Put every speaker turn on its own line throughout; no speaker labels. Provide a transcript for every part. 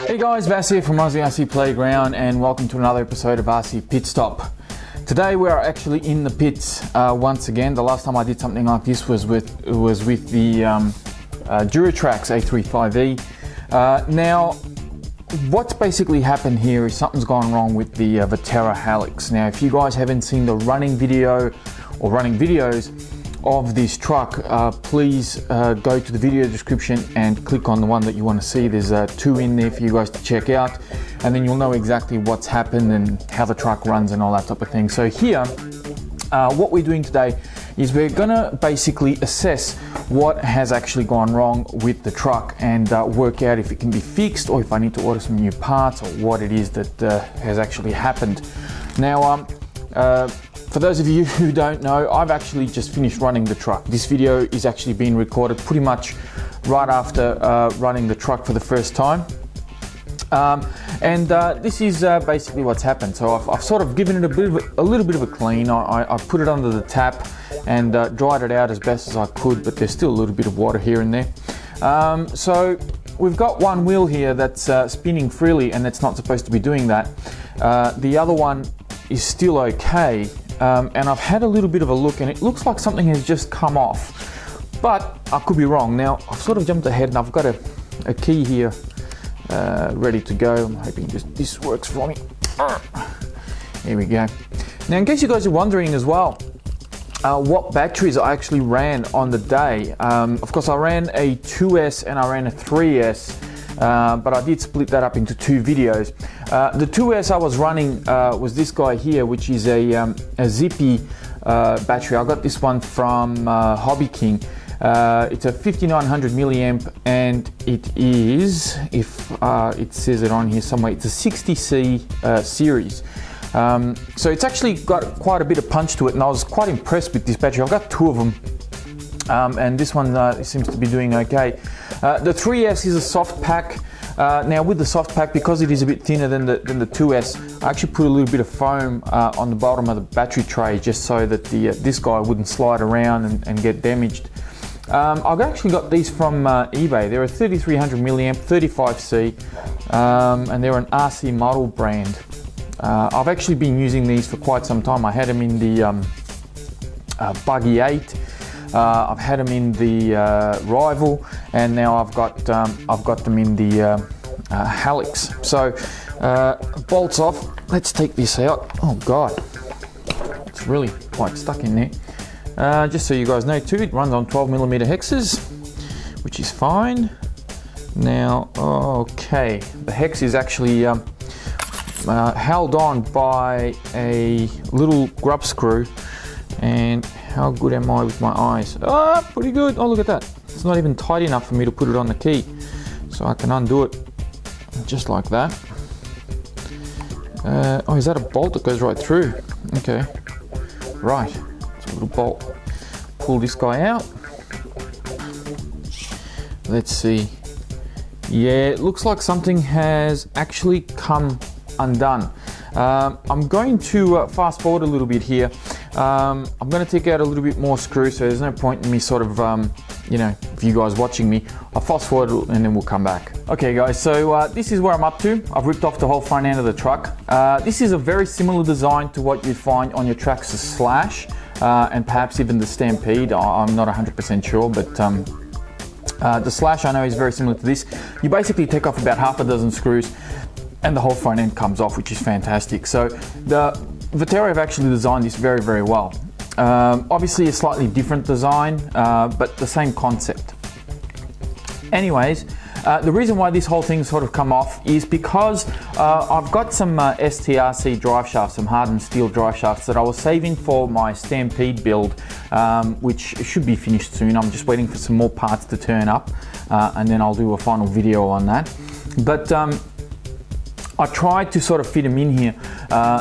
Hey guys, Vass here from Aussie RC Playground, and welcome to another episode of RC Pit Stop. Today we are actually in the pits once again. The last time I did something like this was with the Duratrax A35E. Now, what's basically happened here is something's gone wrong with the Vaterra Halix. Now, if you guys haven't seen the running video or running videos of this truck, please go to the video description and click on the one that you want to see. There's two in there for you guys to check out, and then you'll know exactly what's happened and how the truck runs and all that type of thing. So here, what we're doing today is we're gonna basically assess what has actually gone wrong with the truck and work out if it can be fixed or if I need to order some new parts or what it is that has actually happened. Now, for those of you who don't know, I've actually just finished running the truck. This video is actually being recorded pretty much right after running the truck for the first time. This is basically what's happened. So I've sort of given it a little bit of a clean. I put it under the tap and dried it out as best as I could, but there's still a little bit of water here and there. So we've got one wheel here that's spinning freely, and it's not supposed to be doing that. The other one is still okay. And I've had a little bit of a look, and it looks like something has just come off, but I could be wrong. Now, I've sort of jumped ahead and I've got a key here ready to go. I'm hoping this works for me. Here we go. Now, in case you guys are wondering as well, what batteries I actually ran on the day. Of course, I ran a 2S and I ran a 3S. But I did split that up into two videos. The 2S I was running was this guy here, which is a zippy battery. I got this one from Hobby King. It's a 5900 milliamp, and it is, if it says it on here somewhere, it's a 60C series. So it's actually got quite a bit of punch to it, and I was quite impressed with this battery. I've got two of them. And this one seems to be doing okay. The 3S is a soft pack. Now with the soft pack, because it is a bit thinner than the 2S, I actually put a little bit of foam on the bottom of the battery tray just so that this guy wouldn't slide around and get damaged. I've actually got these from eBay. They're a 3300 milliamp 35C, and they're an RC model brand. I've actually been using these for quite some time. I had them in the Buggy 8. I've had them in the Rival, and now I've got them in the Halix. So bolts off. Let's take this out. Oh God, it's really quite stuck in there. Just so you guys know too, it runs on 12mm hexes, which is fine. Now, okay, the hex is actually held on by a little grub screw. And how good am I with my eyes? Ah, pretty good. Oh, look at that. It's not even tight enough for me to put it on the key. So I can undo it just like that. Oh, is that a bolt that goes right through? Okay. Right. It's a little bolt. Pull this guy out. Let's see. Yeah, it looks like something has actually come undone. I'm going to fast forward a little bit here. I'm going to take out a little bit more screw, so there's no point in me sort of, you know, if you guys watching me, I'll fast forward and then we'll come back. Okay guys, so this is where I'm up to. I've ripped off the whole front end of the truck. This is a very similar design to what you'd find on your Traxxas Slash, and perhaps even the Stampede. I'm not 100% sure, but the Slash I know is very similar to this. You basically take off about half a dozen screws and the whole front end comes off, which is fantastic. So the Vaterra have actually designed this very, very well. Obviously a slightly different design, but the same concept. Anyways, the reason why this whole thing sort of come off is because I've got some STRC drive shafts, some hardened steel drive shafts that I was saving for my Stampede build, which should be finished soon. I'm just waiting for some more parts to turn up, and then I'll do a final video on that. But I tried to sort of fit them in here,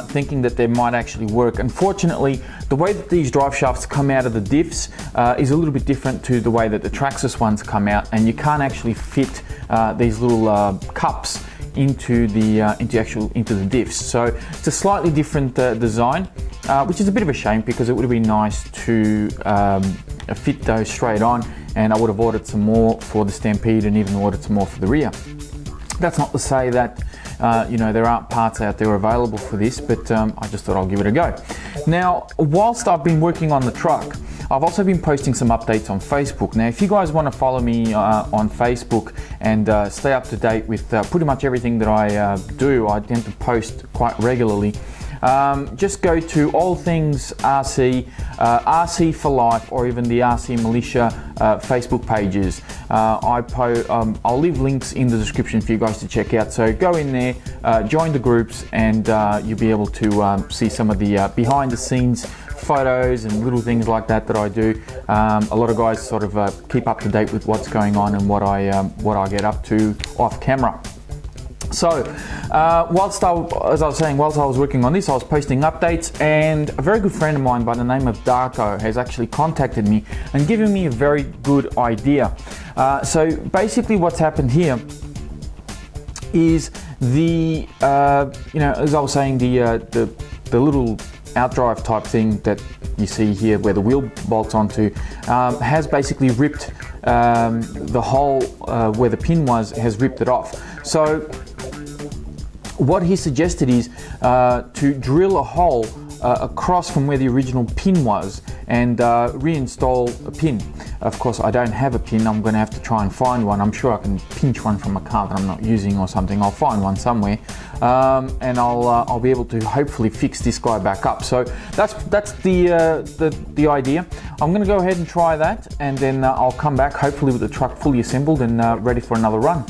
thinking that they might actually work. Unfortunately, the way that these drive shafts come out of the diffs is a little bit different to the way that the Traxxas ones come out, and you can't actually fit these little cups into the diffs. So it's a slightly different design, which is a bit of a shame because it would have been nice to fit those straight on and I would have ordered some more for the Stampede and even ordered some more for the rear. That's not to say that you know, there aren't parts out there available for this, but I just thought I'll give it a go. Now, whilst I've been working on the truck, I've also been posting some updates on Facebook. Now, if you guys want to follow me on Facebook and stay up to date with pretty much everything that I do, I tend to post quite regularly. Just go to All Things RC, RC for Life, or even the RC Militia Facebook pages. I'll leave links in the description for you guys to check out. So go in there, join the groups, and you'll be able to see some of the behind the scenes photos and little things like that I do. A lot of guys sort of keep up to date with what's going on and what I get up to off camera. So, whilst I was working on this, I was posting updates, and a very good friend of mine by the name of Darko has actually contacted me and given me a very good idea. So basically what's happened here is the, you know, as I was saying, the little outdrive type thing that you see here where the wheel bolts onto has basically ripped the hole where the pin was, has ripped it off. So what he suggested is to drill a hole across from where the original pin was and reinstall a pin. Of course, I don't have a pin. I'm going to have to try and find one. I'm sure I can pinch one from a car that I'm not using or something. I'll find one somewhere, and I'll be able to hopefully fix this guy back up. So that's the idea. I'm going to go ahead and try that, and then I'll come back hopefully with the truck fully assembled and ready for another run.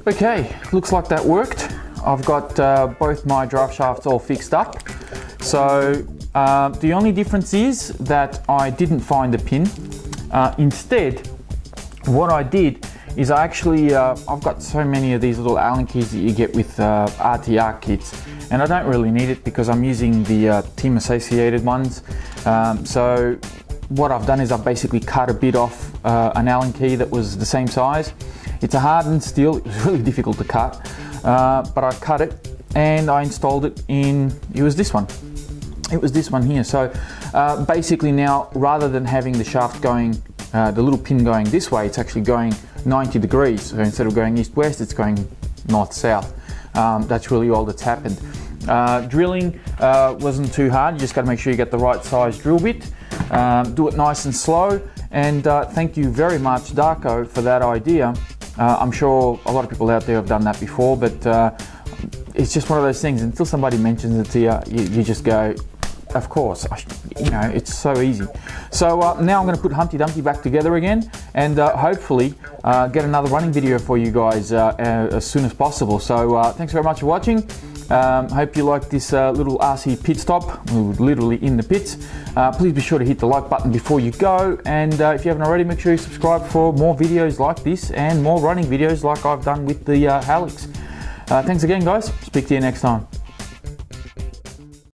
Okay, looks like that worked. I've got both my drive shafts all fixed up. So the only difference is that I didn't find a pin. Instead, what I did is I actually, I've got so many of these little Allen keys that you get with RTR kits, and I don't really need it because I'm using the team associated ones. So what I've done is I've basically cut a bit off an Allen key that was the same size. It's a hardened steel, it was really difficult to cut, but I cut it and I installed it in, it was this one here. So basically now, rather than having the shaft going, the little pin going this way, it's actually going 90 degrees. So instead of going east-west, it's going north-south. That's really all that's happened. Drilling wasn't too hard. You just got to make sure you get the right size drill bit. Do it nice and slow. And thank you very much, Darko, for that idea. I'm sure a lot of people out there have done that before, but it's just one of those things. Until somebody mentions it to you, you just go, of course, you know, it's so easy. So now I'm going to put Humpty Dumpty back together again, and hopefully get another running video for you guys as soon as possible. So thanks very much for watching. Hope you liked this little RC pit stop. We were literally in the pits. Please be sure to hit the like button before you go, and if you haven't already, make sure you subscribe for more videos like this and more running videos like I've done with the Halix. Thanks again, guys. Speak to you next time.